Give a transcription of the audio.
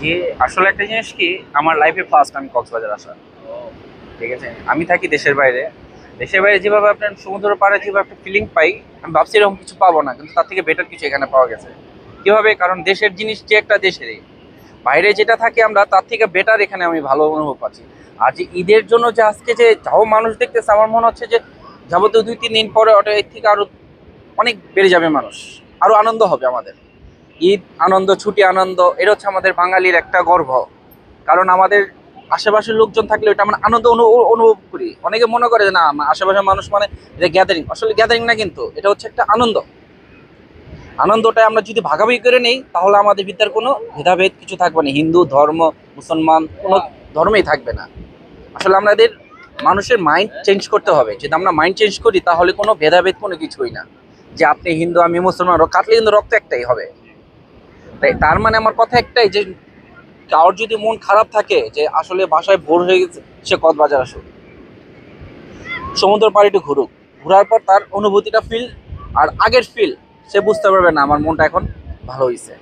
যে আসলে একটা জিনিস কি, আমার লাইফে ফার্স্ট আমি কক্সবাজার আসা। ঠিক আছে, আমি থাকি দেশের বাইরে। দেশের বাইরে যেভাবে আপনার সমুদ্র পাড়ে যেভাবে একটা ফিলিং পাই, আমি ভাবছি এরকম কিছু পাবো না, কিন্তু তার থেকে বেটার কিছু এখানে পাওয়া গেছে। কিভাবে? কারণ দেশের জিনিস যে একটা দেশেরই, বাইরে যেটা থাকে আমরা তার থেকে বেটার এখানে আমি ভালো অনুভব পাচ্ছি। আর যে ঈদের জন্য যে আজকে যে যাও মানুষ দেখতেছে, আমার মনে হচ্ছে যে যাবতীয় 2-3 দিন পরে ওটা এর থেকে আরো অনেক বেড়ে যাবে মানুষ, আরো আনন্দ হবে আমাদের। ঈদ আনন্দ, ছুটি আনন্দ, এটা হচ্ছে আমাদের বাঙালির একটা গর্ব। কারণ আমাদের আশেপাশের লোকজন থাকলে ওটা আমরা আনন্দ অনুভব করি। অনেকে মনে করে যে না, আশেপাশের মানুষ মানে এটা গ্যাদারিং, আসলে গ্যাদারিং না, কিন্তু এটা হচ্ছে একটা আনন্দ। আনন্দটা আমরা যদি ভাগাভাগি করে নেই তাহলে আমাদের ভিতরে কোনো ভেদাভেদ কিছু থাকবে না, হিন্দু ধর্ম মুসলমান কোনো ধর্মেই থাকবে না। আসলে আমাদের মানুষের মাইন্ড চেঞ্জ করতে হবে। যদি আমরা মাইন্ড চেঞ্জ করি তাহলে কোনো ভেদাভেদ কোনো কিছুই না। যে আপনি হিন্দু আমি মুসলমান, কাটলে কিন্তু রক্ত একটাই হবে। তাই তার মানে আমার কথা একটাই যে কারোর যদি মন খারাপ থাকে যে আসলে বাসায় বোর হয়ে গেছে, সে কক্সবাজার আসুক, সমুদ্র পাড়ে একটু ঘুরুক। ঘোরার পর তার অনুভূতিটা ফিল আর আগের ফিল সে বুঝতে পারবে না আমার মনটা এখন ভালো হয়েছে।